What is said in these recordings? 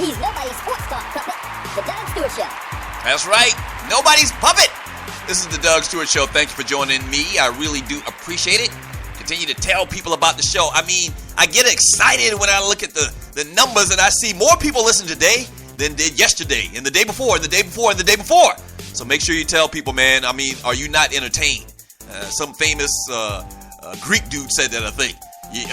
He's nobody's sports talk puppet. The Doug Stewart Show. That's right. Nobody's puppet. This is the Doug Stewart Show. Thank you for joining me. I really do appreciate it. Continue to tell people about the show. I mean, I get excited when I look at the numbers and I see more people listen today than did yesterday and the day before and the day before and the day before. So make sure you tell people, man. I mean, are you not entertained? Some famous Greek dude said that, I think.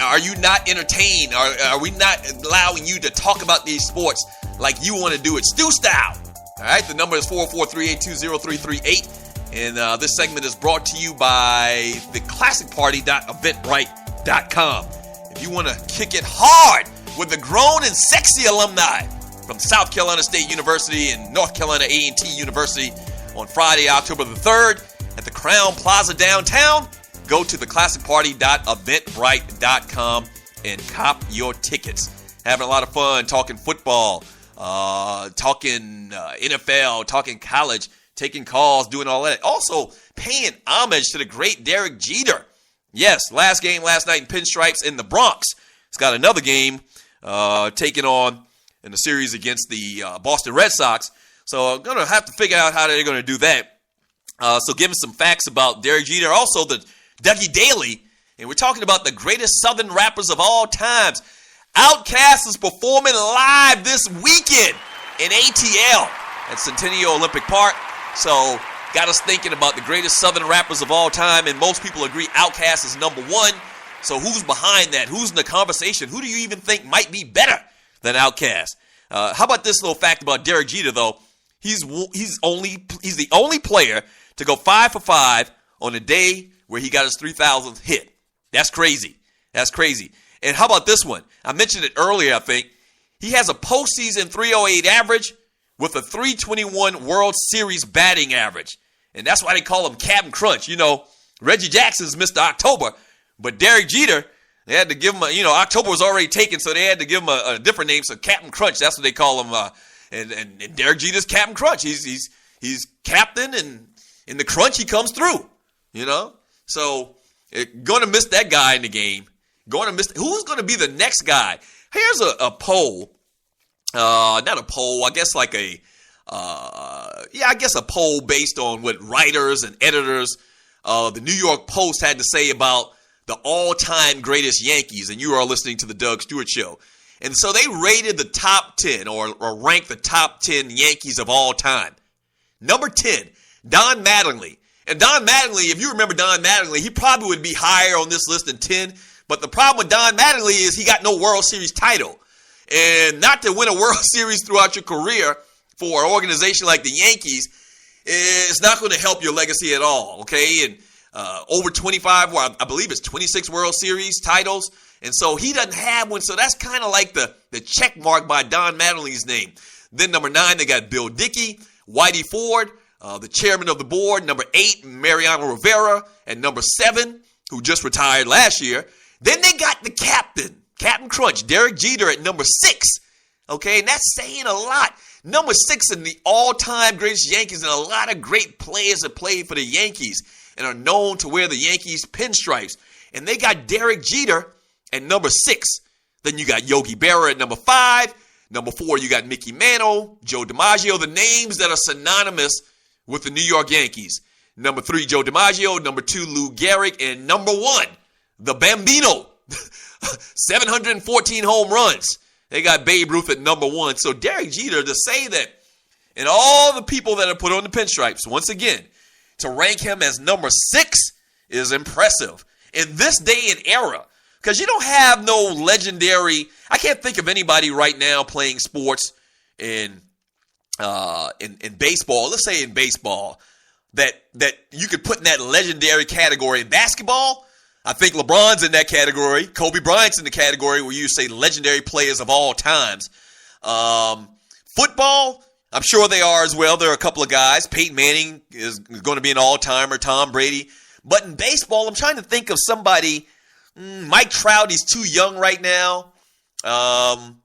Are you not entertained? Are we not allowing you to talk about these sports like you want to do it Stew style? All right, the number is 443-820-3338. And this segment is brought to you by theclassicparty.eventbrite.com. If you want to kick it hard with the grown and sexy alumni from South Carolina State University and North Carolina A&T University on Friday, October the 3rd at the Crown Plaza downtown, go to theclassicparty.eventbrite.com and cop your tickets. Having a lot of fun talking football, talking NFL, talking college, taking calls, doing all that. Also, paying homage to the great Derek Jeter. Yes, last game last night in Pinstripes in the Bronx. He's got another game taking on in the series against the Boston Red Sox. So I'm going to have to figure out how they're going to do that. So give us some facts about Derek Jeter. Also, the Dougie Daily. And we're talking about the greatest Southern rappers of all times. Outkast is performing live this weekend in ATL at Centennial Olympic Park. So, got us thinking about the greatest Southern rappers of all time, and most people agree Outkast is number one. So, who's behind that? Who's in the conversation? Who do you even think might be better than Outkast? How about this little fact about Derek Jeter, though? He's the only player to go 5 for 5 on a day where he got his 3,000th hit. That's crazy. That's crazy. And how about this one? I mentioned it earlier, I think. He has a postseason 308 average with a 321 World Series batting average. And that's why they call him Captain Crunch. You know, Reggie Jackson's Mr. October, but Derek Jeter, they had to give him October was already taken, so they had to give him a different name. So Captain Crunch, that's what they call him. And Derek Jeter's Captain Crunch. He's captain, and in the crunch, he comes through, you know? So, going to miss that guy in the game. Who's going to be the next guy? Here's a poll. Not a poll, I guess like a poll based on what writers and editors the New York Post had to say about the all-time greatest Yankees, and you are listening to the Doug Stewart Show. And so they rated the top 10 or ranked the top 10 Yankees of all time. Number 10, Don Mattingly. And Don Mattingly, if you remember Don Mattingly, he probably would be higher on this list than 10. But the problem with Don Mattingly is he got no World Series title. And not to win a World Series throughout your career for an organization like the Yankees is not going to help your legacy at all, okay? And over 25, well, I believe it's 26 World Series titles. And so he doesn't have one. So that's kind of like the check mark by Don Mattingly's name. Then number 9, they got Bill Dickey, Whitey Ford, the chairman of the board. Number 8, Mariano Rivera. And number 7, who just retired last year. Then they got the Captain Crunch, Derek Jeter at number 6. Okay, and that's saying a lot. Number 6 in the all-time greatest Yankees, and a lot of great players that played for the Yankees and are known to wear the Yankees pinstripes. And they got Derek Jeter at number 6. Then you got Yogi Berra at number 5. Number 4, you got Mickey Mantle, Joe DiMaggio, the names that are synonymous with the New York Yankees. Number 3, Joe DiMaggio. Number 2, Lou Gehrig. And number 1, the Bambino. 714 home runs. They got Babe Ruth at number 1. So Derek Jeter, to say that, and all the people that are put on the pinstripes, once again, to rank him as number 6 is impressive in this day and era. Because you don't have no legendary, I can't think of anybody right now playing sports in baseball. Let's say in baseball that you could put in that legendary category. In basketball, I think LeBron's in that category. Kobe Bryant's in the category where you say legendary players of all times. Football, I'm sure they are as well. There are a couple of guys. Peyton Manning is going to be an all-timer. Tom Brady. But in baseball, I'm trying to think of somebody. Mike Trout, he's too young right now. Puig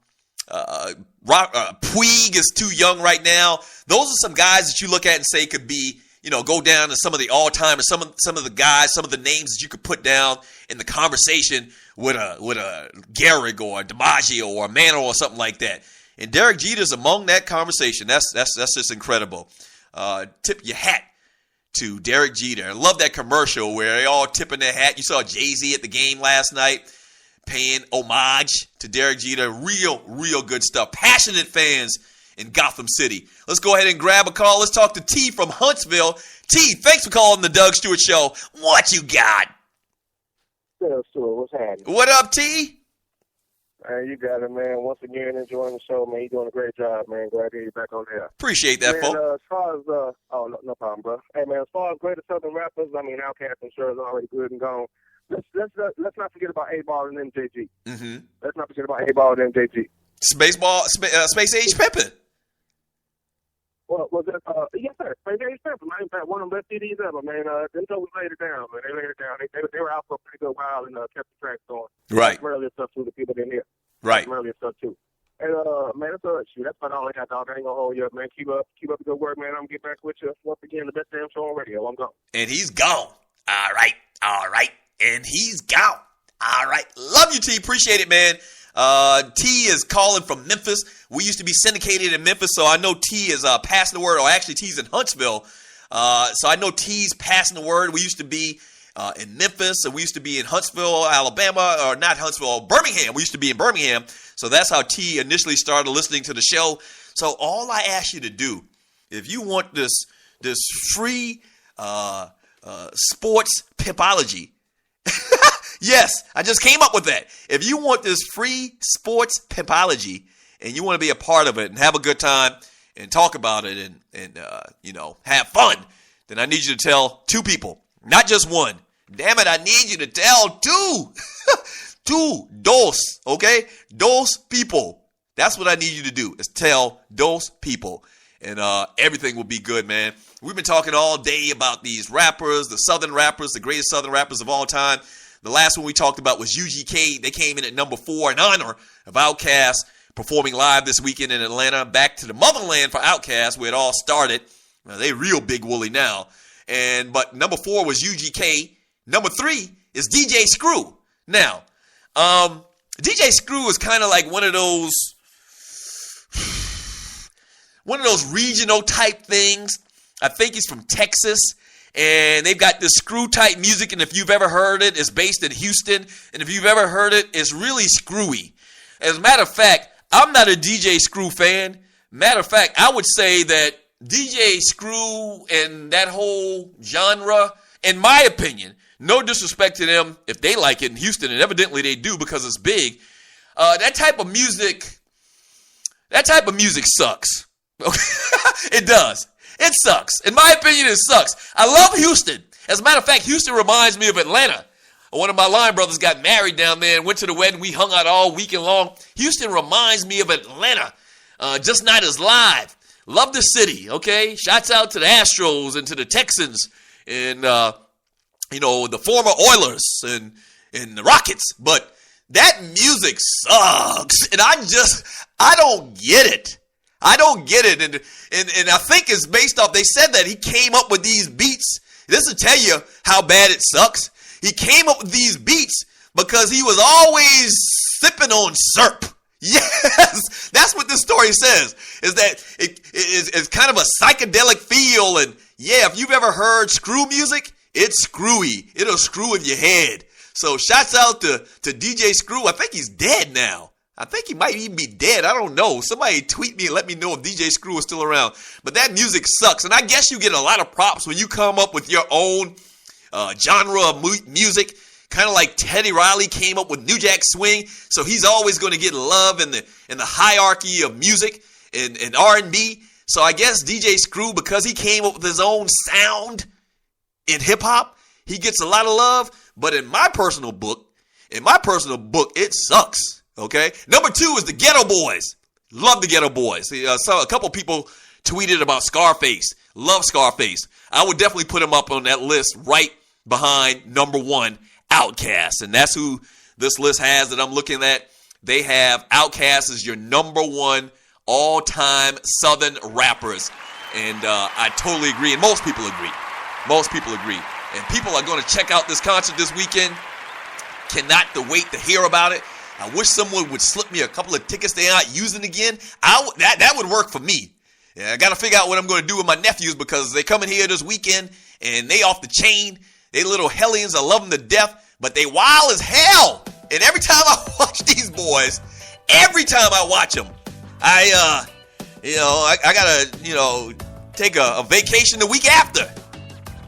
is too young right now. Those are some guys that you look at and say could be, go down to some of the all-time, or some of the guys, some of the names that you could put down in the conversation with a Gehrig or a DiMaggio or a Mantle or something like that. And Derek Jeter's among that conversation. That's just incredible. Tip your hat to Derek Jeter. I love that commercial where they all tipping their hat. You saw Jay-Z at the game last night paying homage to Derek Jeter. Real good stuff. Passionate fans in Gotham City. Let's go ahead and grab a call. Let's talk to T from Huntsville. T, thanks for calling the Doug Stewart Show. What you got? Yeah, Stewart, what's happening? What up, T? You got it, man. Once again, enjoying the show, man. You're doing a great job, man. Glad to hear you back on there. Appreciate that, man, folks. As far as, no problem, bro. Hey, man, as far as greatest Southern rappers, I mean, Outkast, I'm sure, is already good and gone. Let's not forget about A-Ball and MJG. Mm-hmm. Let's not forget about A-Ball and MJG. Space Age Pimpin'. Well, was it, yes, sir. Space Age Pimpin', man. In fact, one of the best CDs ever, man. Them toes laid it down, man. They laid it down. They were out for a pretty good while and kept the tracks going. Right. Earlier stuff, too, the people didn't hear. Right. Earlier stuff, too. And, man, that's about all I got, dog. I ain't gonna hold you up, man. Keep up the good work, man. I'm gonna get back with you once again. The best damn show on radio. I'm gone. And he's gone. All right. And he's gone. All right. Love you, T. Appreciate it, man. T is calling from Memphis. We used to be syndicated in Memphis, so I know T is passing the word. Or actually, T's in Huntsville. So I know T's passing the word. We used to be in Memphis, and we used to be in Huntsville, Alabama, or not Huntsville, Birmingham. We used to be in Birmingham. So that's how T initially started listening to the show. So all I ask you to do, if you want this free sports pimpology, yes, I just came up with that. If you want this free sports pimpology and you want to be a part of it and have a good time and talk about it and have fun, then I need you to tell two people, not just one. Damn it, I need you to tell two. Dos, okay? Dos people. That's what I need you to do, is tell those people. And everything will be good, man. We've been talking all day about these rappers, the Southern rappers, the greatest Southern rappers of all time. The last one we talked about was UGK. They came in at number 4 in honor of Outkast performing live this weekend in Atlanta. Back to the motherland for Outkast, where it all started. Now, they real big woolly now. But number 4 was UGK. Number 3 is DJ Screw. Now, DJ Screw is kind of like one of those regional type things. I think he's from Texas, and they've got this screw type music, and if you've ever heard it, it's based in Houston, and if you've ever heard it, it's really screwy. As a matter of fact, I'm not a DJ Screw fan. Matter of fact, I would say that DJ Screw and that whole genre, in my opinion, no disrespect to them if they like it in Houston, and evidently they do because it's big. That type of music sucks. It does. It sucks. In my opinion, it sucks. I love Houston. As a matter of fact, Houston reminds me of Atlanta. One of my line brothers got married down there and went to the wedding. We hung out all weekend long. Houston reminds me of Atlanta, just not as live. Love the city, okay? Shouts out to the Astros and to the Texans and, the former Oilers and the Rockets. But that music sucks. And I don't get it. I don't get it. And I think it's based off, they said that he came up with these beats. This will tell you how bad it sucks. He came up with these beats because he was always sipping on syrup. Yes, that's what this story says, is that it's kind of a psychedelic feel. And yeah, if you've ever heard screw music, it's screwy. It'll screw with your head. So shouts out to DJ Screw. I think he's dead now. I think he might even be dead. I don't know. Somebody tweet me and let me know if DJ Screw is still around. But that music sucks. And I guess you get a lot of props when you come up with your own genre of music. Kind of like Teddy Riley came up with New Jack Swing. So he's always going to get love in the hierarchy of music and R&B. So I guess DJ Screw, because he came up with his own sound in hip-hop, he gets a lot of love. But in my personal book, it sucks. Okay. Number 2 is the Ghetto Boys. Love the Ghetto Boys. So a couple people tweeted about Scarface. Love Scarface. I would definitely put him up on that list right behind number 1, Outkast. And that's who this list has that I'm looking at. They have Outkast as your number 1 all-time Southern rappers. And I totally agree. And most people agree. And people are going to check out this concert this weekend. Cannot wait to hear about it. I wish someone would slip me a couple of tickets they aren't using again. That would work for me. Yeah, I got to figure out what I'm going to do with my nephews because they coming here this weekend and they off the chain. They little hellions. I love them to death, but they wild as hell. And every time I watch these boys, every time I watch them, I gotta, take a vacation the week after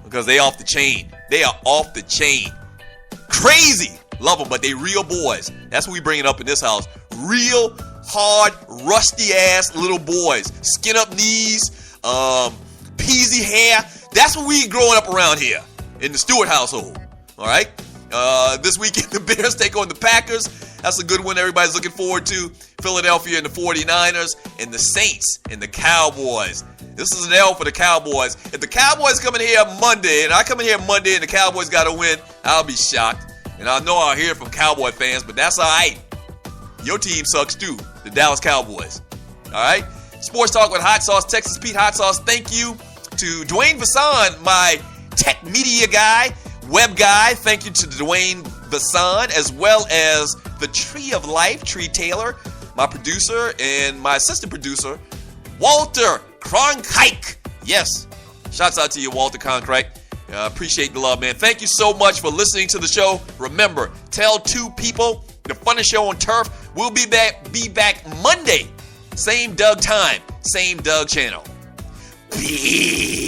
because they off the chain. They are off the chain. Crazy. Love them, but they real boys. That's what we bring it up in this house. Real hard, rusty ass little boys. Skin up knees, peasy hair. That's what we growing up around here in the Stewart household. All right. This weekend, the Bears take on the Packers. That's a good one everybody's looking forward to. Philadelphia and the 49ers and the Saints and the Cowboys. This is an L for the Cowboys. If the Cowboys come in here Monday, and I come in here Monday and the Cowboys got to win, I'll be shocked. And I know I'll hear it from Cowboy fans, but that's all right. Your team sucks too, the Dallas Cowboys. All right? Sports Talk with Hot Sauce, Texas Pete Hot Sauce. Thank you to Dwayne Vasson, my tech media guy, web guy. Thank you to Dwayne Vasson, as well as the Tree of Life, Tree Taylor, my producer, and my assistant producer, Walter Cronkite. Yes, shouts out to you, Walter Cronkite. Appreciate the love, man. Thank you so much for listening to the show. Remember, tell two people. The funnest show on turf. We'll be back Monday. Same Doug time, same Doug channel. Peace.